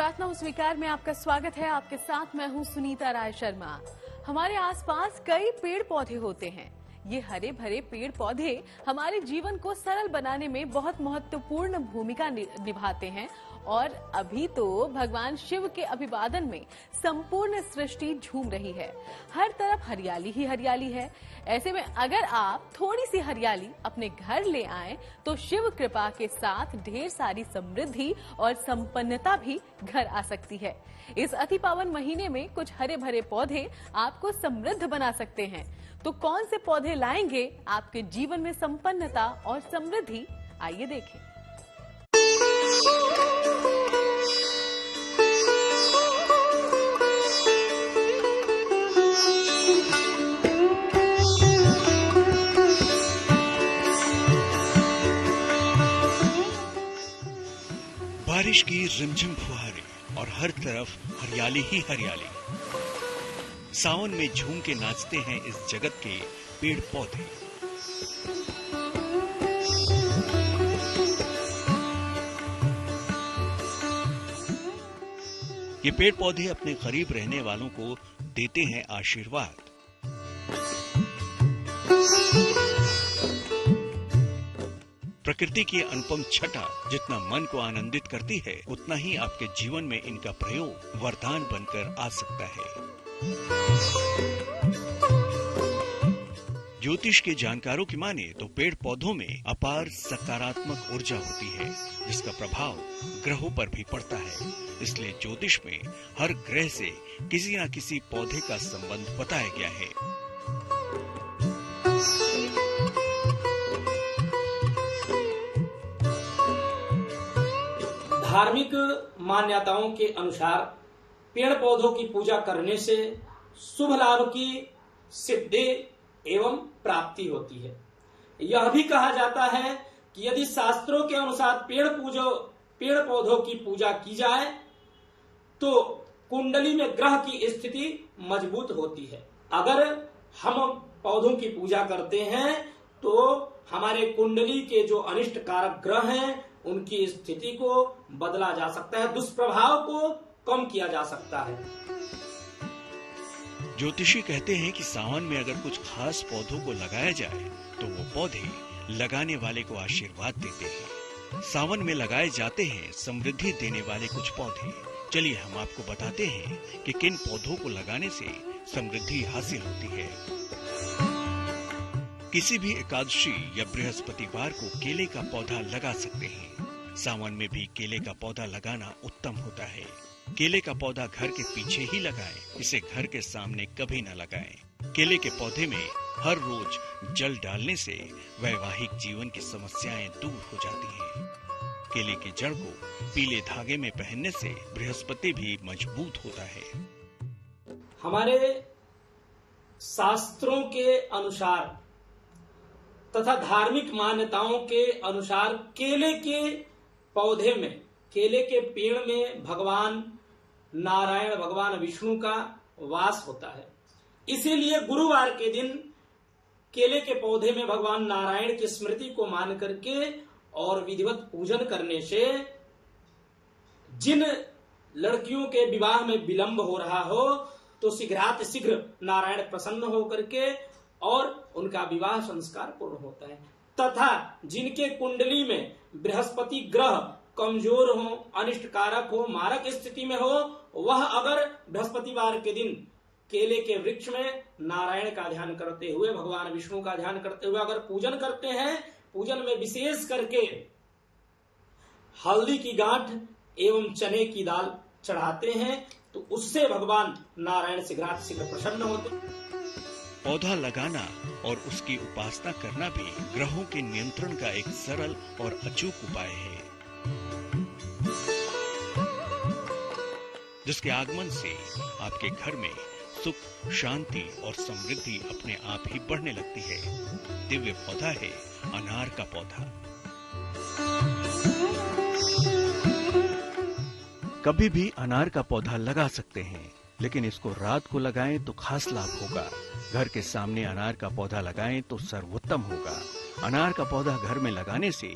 प्रार्थना स्वीकार में आपका स्वागत है। आपके साथ मैं हूं सुनीता राय शर्मा। हमारे आसपास कई पेड़ पौधे होते हैं। ये हरे भरे पेड़ पौधे हमारे जीवन को सरल बनाने में बहुत महत्वपूर्ण भूमिका निभाते हैं और अभी तो भगवान शिव के अभिवादन में संपूर्ण सृष्टि झूम रही है। हर तरफ हरियाली ही हरियाली है। ऐसे में अगर आप थोड़ी सी हरियाली अपने घर ले आएं तो शिव कृपा के साथ ढेर सारी समृद्धि और संपन्नता भी घर आ सकती है। इस अति पावन महीने में कुछ हरे भरे पौधे आपको समृद्ध बना सकते हैं। तो कौन से पौधे लाएंगे आपके जीवन में संपन्नता और समृद्धि, आइए देखें। बारिश की रिमझिम फुहारें और हर तरफ हरियाली ही हरियाली। सावन में झूम के नाचते हैं इस जगत के पेड़ पौधे। ये पेड़ पौधे अपने करीब रहने वालों को देते हैं आशीर्वाद। प्रकृति की अनुपम छटा जितना मन को आनंदित करती है, उतना ही आपके जीवन में इनका प्रयोग वरदान बनकर आ सकता है। ज्योतिष के जानकारों की माने तो पेड़ पौधों में अपार सकारात्मक ऊर्जा होती है, जिसका प्रभाव ग्रहों पर भी पड़ता है। इसलिए ज्योतिष में हर ग्रह से किसी न किसी पौधे का संबंध बताया गया है। धार्मिक मान्यताओं के अनुसार पेड़ पौधों की पूजा करने से शुभ लाभ की सिद्धि एवं प्राप्ति होती है। यह भी कहा जाता है कि यदि शास्त्रों के अनुसार पेड़ पौधों की पूजा की जाए तो कुंडली में ग्रह की स्थिति मजबूत होती है। अगर हम पौधों की पूजा करते हैं तो हमारे कुंडली के जो अनिष्ट कारक ग्रह हैं उनकी स्थिति को बदला जा सकता है, दुष्प्रभाव को कम किया जा सकता है। ज्योतिषी कहते हैं कि सावन में अगर कुछ खास पौधों को लगाया जाए तो वो पौधे लगाने वाले को आशीर्वाद देते हैं। सावन में लगाए जाते हैं समृद्धि देने वाले कुछ पौधे। चलिए हम आपको बताते हैं कि किन पौधों को लगाने से समृद्धि हासिल होती है। किसी भी एकादशी या बृहस्पतिवार को केले का पौधा लगा सकते हैं। सावन में भी केले का पौधा लगाना उत्तम होता है। केले का पौधा घर के पीछे ही लगाएं, इसे घर के सामने कभी न लगाएं। केले के पौधे में हर रोज जल डालने से वैवाहिक जीवन की समस्याएं दूर हो जाती हैं। केले की जड़ को पीले धागे में पहनने से बृहस्पति भी मजबूत होता है। हमारे शास्त्रों के अनुसार तथा धार्मिक मान्यताओं के अनुसार केले के पौधे में, केले के पेड़ में भगवान नारायण, भगवान विष्णु का वास होता है। इसीलिए गुरुवार के दिन केले के पौधे में भगवान नारायण की स्मृति को मान करके और विधिवत पूजन करने से जिन लड़कियों के विवाह में विलंब हो रहा हो तो शीघ्रातिशीघ्र नारायण प्रसन्न होकर के और उनका विवाह संस्कार पूर्ण होता है। तथा जिनके कुंडली में बृहस्पति ग्रह कमजोर हो, अनिष्ट कारक हो, मारक स्थिति में हो, वह अगर बृहस्पतिवार के दिन केले के वृक्ष में नारायण का ध्यान करते हुए, भगवान विष्णु का ध्यान करते हुए अगर पूजन करते हैं, पूजन में विशेष करके हल्दी की गांठ एवं चने की दाल चढ़ाते हैं तो उससे भगवान नारायण शीघ्रातिशीघ्र प्रसन्न होते हैं। पौधा लगाना और उसकी उपासना करना भी ग्रहों के नियंत्रण का एक सरल और अचूक उपाय है, जिसके आगमन से आपके घर में सुख, शांति और समृद्धि अपने आप ही बढ़ने लगती है। दिव्य पौधा है अनार का पौधा। कभी भी अनार का पौधा लगा सकते हैं, लेकिन इसको रात को लगाएं तो खास लाभ होगा। घर के सामने अनार का पौधा लगाएं तो सर्वोत्तम होगा। अनार का पौधा घर में लगाने से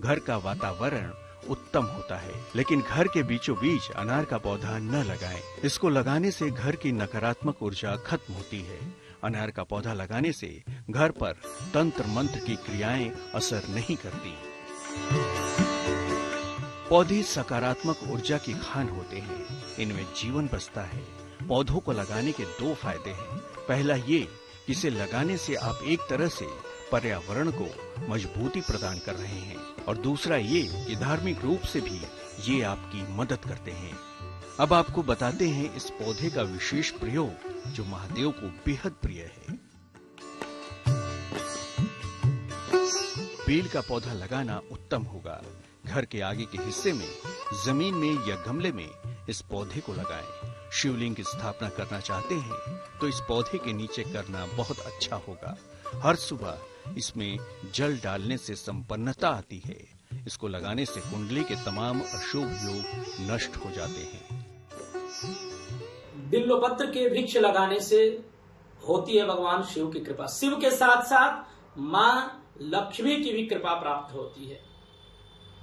घर का वातावरण उत्तम होता है। लेकिन घर के बीचों बीच अनार का पौधा न लगाएं। इसको लगाने से घर की नकारात्मक ऊर्जा खत्म होती है। अनार का पौधा लगाने से घर पर तंत्र मंत्र की क्रियाएं असर नहीं करती। पौधे सकारात्मक ऊर्जा की खान होते हैं। इनमें जीवन बसता है। पौधों को लगाने के 2 फायदे हैं। पहला ये कि इसे लगाने से आप एक तरह से पर्यावरण को मजबूती प्रदान कर रहे हैं, और दूसरा ये कि धार्मिक रूप से भी ये आपकी मदद करते हैं। अब आपको बताते हैं इस पौधे का विशेष प्रयोग जो महादेव को बेहद प्रिय है। बेल का पौधा लगाना उत्तम होगा। घर के आगे के हिस्से में, जमीन में या गमले में इस पौधे को लगाएं। शिवलिंग की स्थापना करना चाहते हैं तो इस पौधे के नीचे करना बहुत अच्छा होगा। हर सुबह इसमें जल डालने से संपन्नता आती है। इसको लगाने से कुंडली के तमाम अशुभ योग नष्ट हो जाते हैं। बिल्वपत्र के वृक्ष लगाने से होती है भगवान शिव की कृपा। शिव के साथ साथ मां लक्ष्मी की भी कृपा प्राप्त होती है।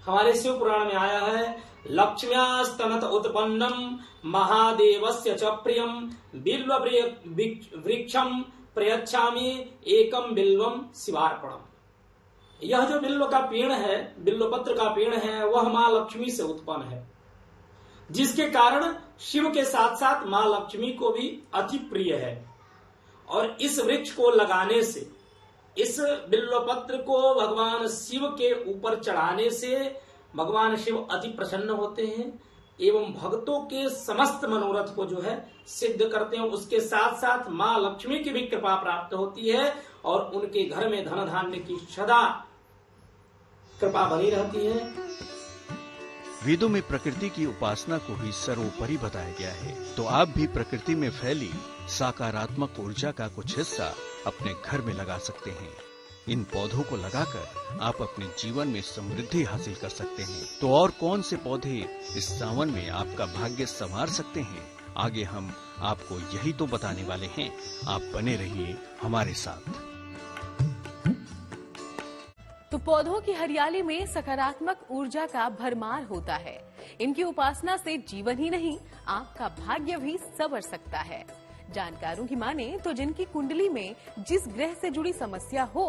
हमारे शिव पुराण में आया है, लक्ष्म्यास्तनत उत्पन्नम महादेवस्य च प्रियम बिल्व वृक्षम प्रयच्छामि एकम बिल्वम शिवार्पणम। यह जो बिल्व का पेड़ है, बिल्वपत्र का पेड़ है, वह मां लक्ष्मी से उत्पन्न है, जिसके कारण शिव के साथ साथ मां लक्ष्मी को भी अति प्रिय है। और इस वृक्ष को लगाने से, इस बिल्वपत्र को भगवान शिव के ऊपर चढ़ाने से भगवान शिव अति प्रसन्न होते हैं एवं भक्तों के समस्त मनोरथ को जो है सिद्ध करते हैं। उसके साथ साथ मां लक्ष्मी की भी कृपा प्राप्त होती है और उनके घर में धन धान्य की सदा कृपा बनी रहती है। वेदों में प्रकृति की उपासना को ही सर्वोपरि बताया गया है, तो आप भी प्रकृति में फैली सकारात्मक ऊर्जा का कुछ हिस्सा अपने घर में लगा सकते हैं। इन पौधों को लगाकर आप अपने जीवन में समृद्धि हासिल कर सकते हैं। तो और कौन से पौधे इस सावन में आपका भाग्य संवार सकते हैं, आगे हम आपको यही तो बताने वाले हैं। आप बने रहिए हमारे साथ। तो पौधों की हरियाली में सकारात्मक ऊर्जा का भरमार होता है। इनकी उपासना से जीवन ही नहीं, आपका भाग्य भी संवर सकता है। जानकारों की माने तो जिनकी कुंडली में जिस ग्रह से जुड़ी समस्या हो,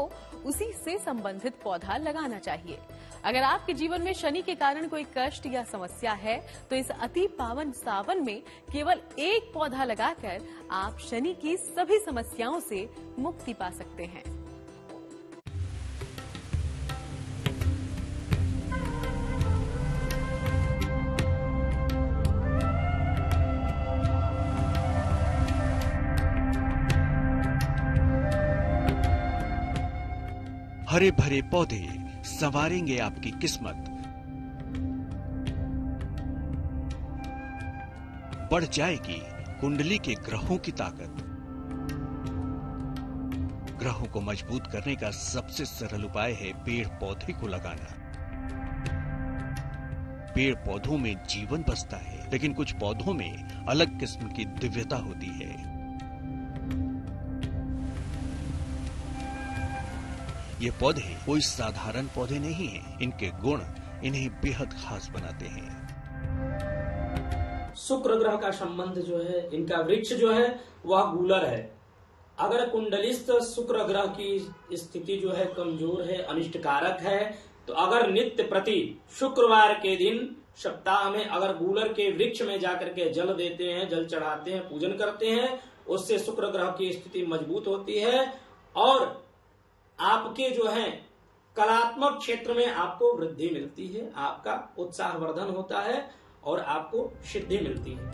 उसी से संबंधित पौधा लगाना चाहिए। अगर आपके जीवन में शनि के कारण कोई कष्ट या समस्या है, तो इस अति पावन सावन में केवल एक पौधा लगाकर आप शनि की सभी समस्याओं से मुक्ति पा सकते हैं। हरे भरे पौधे संवारेंगे आपकी किस्मत। बढ़ जाएगी कुंडली के ग्रहों की ताकत। ग्रहों को मजबूत करने का सबसे सरल उपाय है पेड़ पौधे को लगाना। पेड़ पौधों में जीवन बसता है, लेकिन कुछ पौधों में अलग किस्म की दिव्यता होती है। ये पौधे कोई साधारण पौधे नहीं हैं। इनके गुण इन्हें बेहद खास बनाते हैं। शुक्र ग्रह का संबंध जो है, इनका वृक्ष जो है वह गूलर है। अगर कुंडलिस्थ शुक्र ग्रह की स्थिति जो है कमजोर है, अनिष्टकारक है, तो अगर नित्य प्रति शुक्रवार के दिन सप्ताह में अगर गूलर के वृक्ष में जाकर के जल देते हैं, जल चढ़ाते हैं, पूजन करते हैं, उससे शुक्र ग्रह की स्थिति मजबूत होती है और आपके जो है कलात्मक क्षेत्र में आपको वृद्धि मिलती है, आपका उत्साहवर्धन होता है और आपको सिद्धि मिलती है।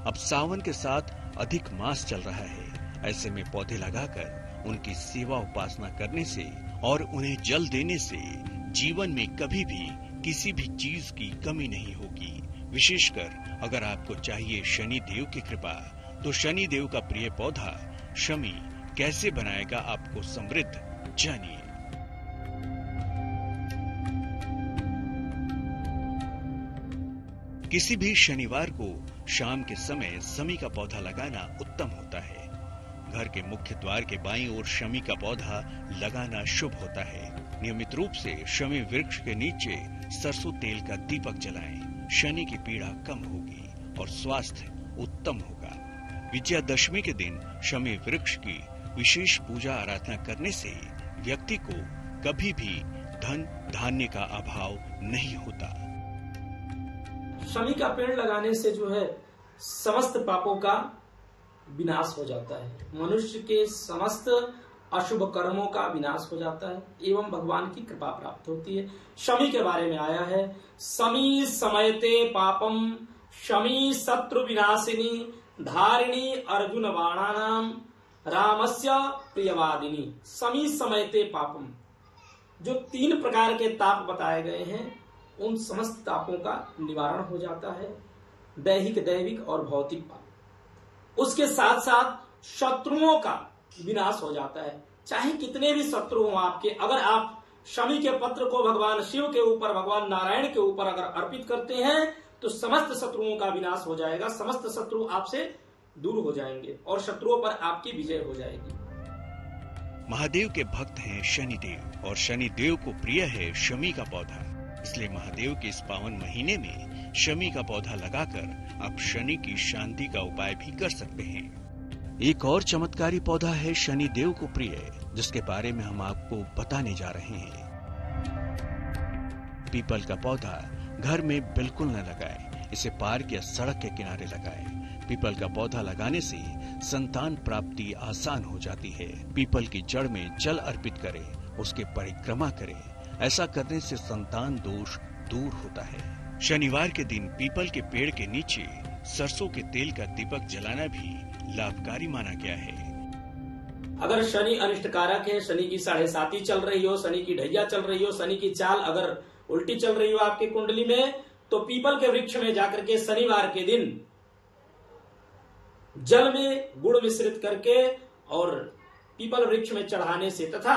अब सावन के साथ अधिक मास चल रहा है। ऐसे में पौधे लगाकर उनकी सेवा उपासना करने से और उन्हें जल देने से जीवन में कभी भी किसी भी चीज की कमी नहीं होगी। विशेषकर अगर आपको चाहिए शनि देव की कृपा, तो शनि देव का प्रिय पौधा शमी कैसे बनाएगा आपको समृद्ध, जानिए। किसी भी शनिवार को शाम के समय शमी का पौधा लगाना उत्तम होता है। घर के मुख्य द्वार के बाईं ओर शमी का पौधा लगाना शुभ होता है। नियमित रूप से शमी वृक्ष के नीचे सरसों तेल का दीपक जलाएं। शनि की पीड़ा कम होगी और स्वास्थ्य उत्तम होगा। विजयादशमी के दिन शमी वृक्ष की विशेष पूजा आराधना करने से व्यक्ति को कभी भी धन धान्य का अभाव नहीं होता। शमी का पेड़ लगाने से जो है समस्त पापों का विनाश हो जाता है। मनुष्य के समस्त अशुभ कर्मों का विनाश हो जाता है एवं भगवान की कृपा प्राप्त होती है। शमी के बारे में आया है, शमी समयते पापम शमी शत्रु विनाशिनी धारिणी अर्जुन बाणानाम रामस्य प्रियवादिनी। शमी समयते पापम, जो 3 प्रकार के ताप बताए गए हैं उन समस्त तापों का निवारण हो जाता है, दैहिक दैविक और भौतिक पाप। उसके साथ साथ शत्रुओं का विनाश हो जाता है। चाहे कितने भी शत्रु हों आपके, अगर आप शमी के पत्र को भगवान शिव के ऊपर, भगवान नारायण के ऊपर अगर अर्पित करते हैं तो समस्त शत्रुओं का विनाश हो जाएगा, समस्त शत्रु आपसे दूर हो जाएंगे और शत्रुओं पर आपकी विजय हो जाएगी। महादेव के भक्त हैं शनिदेव और शनिदेव को प्रिय है शमी का पौधा। इसलिए महादेव के इस पावन महीने में शमी का पौधा लगाकर आप शनि की शांति का उपाय भी कर सकते हैं। एक और चमत्कारी पौधा है शनिदेव को प्रिय, जिसके बारे में हम आपको बताने जा रहे हैं। पीपल का पौधा घर में बिल्कुल न लगाएं, इसे पार्क या सड़क के किनारे लगाएं। पीपल का पौधा लगाने से संतान प्राप्ति आसान हो जाती है। पीपल की जड़ में जल अर्पित करें, उसकी परिक्रमा करें। ऐसा करने से संतान दोष दूर होता है। शनिवार के दिन पीपल के पेड़ के नीचे सरसों के तेल का दीपक जलाना भी लाभकारी माना गया है। अगर शनि अनिष्टकारक है, शनि की 7.5 चल रही हो, शनि की ढैया चल रही हो, शनि की चाल अगर उल्टी चल रही हो आपकी कुंडली में, तो पीपल के वृक्ष में जाकर के शनिवार के दिन जल में गुड़ मिश्रित करके और पीपल वृक्ष में चढ़ाने से तथा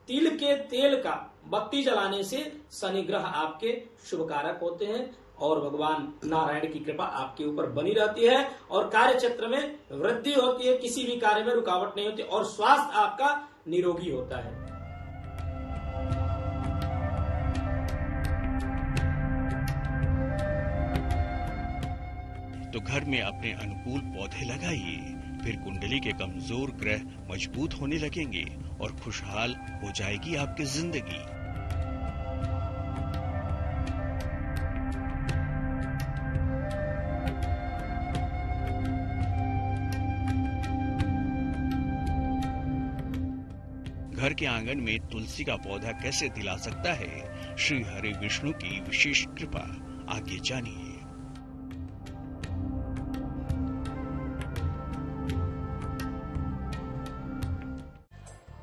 तिल के तेल का बत्ती जलाने से शनि ग्रह आपके शुभकारक होते हैं और भगवान नारायण की कृपा आपके ऊपर बनी रहती है और कार्य क्षेत्र में वृद्धि होती है, किसी भी कार्य में रुकावट नहीं होती और स्वास्थ्य आपका निरोगी होता है। तो घर में अपने अनुकूल पौधे लगाइए, फिर कुंडली के कमजोर ग्रह मजबूत होने लगेंगे और खुशहाल हो जाएगी आपकी जिंदगी। घर के आंगन में तुलसी का पौधा कैसे दिला सकता है श्री हरि विष्णु की विशेष कृपा, आगे जानिए।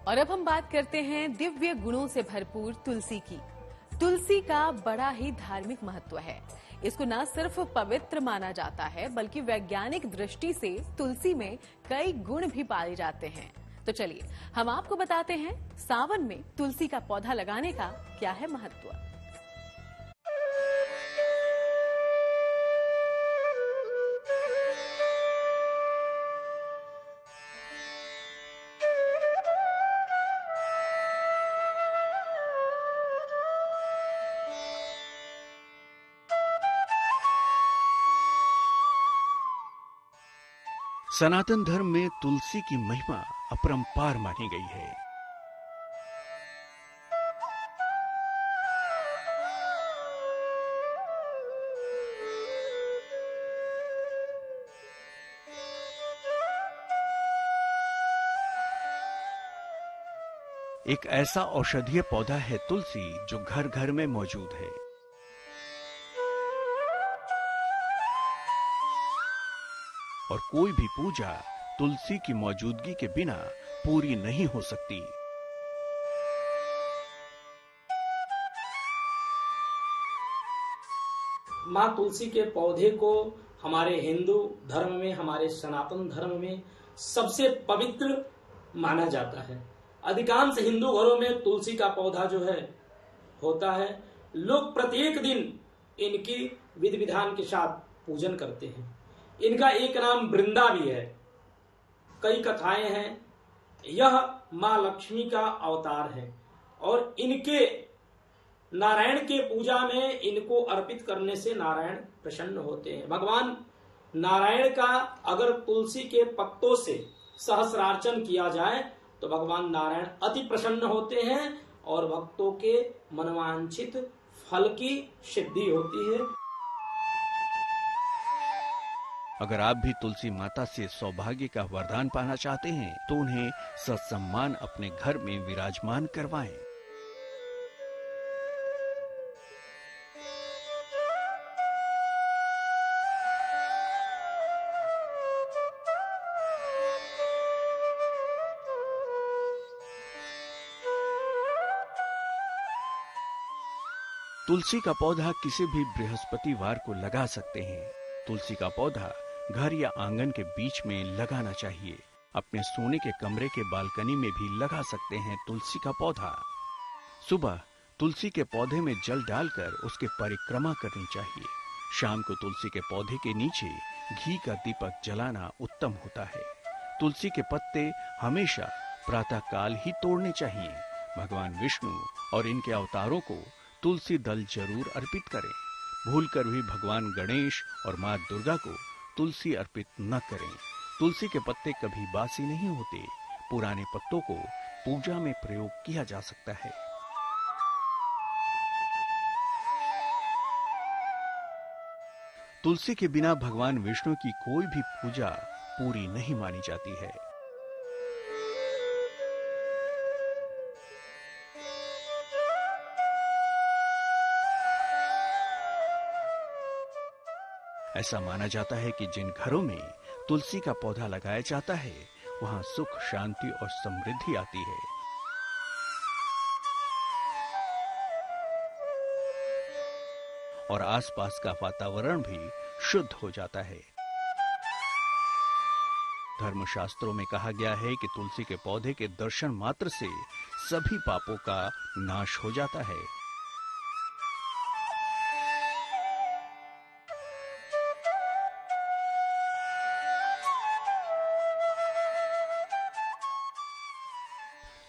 और अब हम बात करते हैं दिव्य गुणों से भरपूर तुलसी की। तुलसी का बड़ा ही धार्मिक महत्व है। इसको न सिर्फ पवित्र माना जाता है बल्कि वैज्ञानिक दृष्टि से तुलसी में कई गुण भी पाए जाते हैं। तो चलिए हम आपको बताते हैं सावन में तुलसी का पौधा लगाने का क्या है महत्व। सनातन धर्म में तुलसी की महिमा अपरंपार मानी गई है। एक ऐसा औषधीय पौधा है तुलसी जो घर घर में मौजूद है। और कोई भी पूजा तुलसी की मौजूदगी के बिना पूरी नहीं हो सकती। माँ तुलसी के पौधे को हमारे हिंदू धर्म में, हमारे सनातन धर्म में सबसे पवित्र माना जाता है। अधिकांश हिंदू घरों में तुलसी का पौधा जो है होता है। लोग प्रत्येक दिन इनकी विधि विधान के साथ पूजन करते हैं। इनका एक नाम वृंदा भी है। कई कथाएं हैं। यह माँ लक्ष्मी का अवतार है और इनके नारायण के पूजा में इनको अर्पित करने से नारायण प्रसन्न होते हैं। भगवान नारायण का अगर तुलसी के पत्तों से सहस्रार्चन किया जाए तो भगवान नारायण अति प्रसन्न होते हैं और भक्तों के मनवांछित फल की सिद्धि होती है। अगर आप भी तुलसी माता से सौभाग्य का वरदान पाना चाहते हैं तो उन्हें सत्सम्मान अपने घर में विराजमान करवाएं। तुलसी का पौधा किसी भी बृहस्पतिवार को लगा सकते हैं। तुलसी का पौधा घर या आंगन के बीच में लगाना चाहिए। अपने सोने के कमरे के बालकनी में भी लगा सकते हैं तुलसी का पौधा। सुबह तुलसी के पौधे में जल डालकर उसकी परिक्रमा करनी चाहिए। शाम को तुलसी के पौधे के नीचे घी का दीपक जलाना उत्तम होता है। तुलसी के पत्ते हमेशा प्रातः काल ही तोड़ने चाहिए। भगवान विष्णु और इनके अवतारों को तुलसी दल जरूर अर्पित करें। भूलकर भी भगवान गणेश और मां दुर्गा को तुलसी अर्पित न करें। तुलसी के पत्ते कभी बासी नहीं होते। पुराने पत्तों को पूजा में प्रयोग किया जा सकता है। तुलसी के बिना भगवान विष्णु की कोई भी पूजा पूरी नहीं मानी जाती है। ऐसा माना जाता है कि जिन घरों में तुलसी का पौधा लगाया जाता है वहां सुख, शांति और समृद्धि आती है। और आसपास का वातावरण भी शुद्ध हो जाता है। धर्मशास्त्रों में कहा गया है कि तुलसी के पौधे के दर्शन मात्र से सभी पापों का नाश हो जाता है।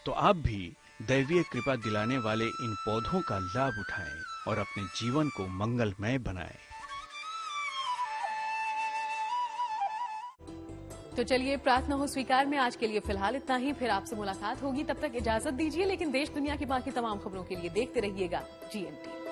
तो आप भी दैवीय कृपा दिलाने वाले इन पौधों का लाभ उठाएं और अपने जीवन को मंगलमय बनाएं। तो चलिए, प्रार्थना हो स्वीकार में आज के लिए फिलहाल इतना ही। फिर आपसे मुलाकात होगी, तब तक इजाजत दीजिए। लेकिन देश दुनिया की बाकी तमाम खबरों के लिए देखते रहिएगा GMT।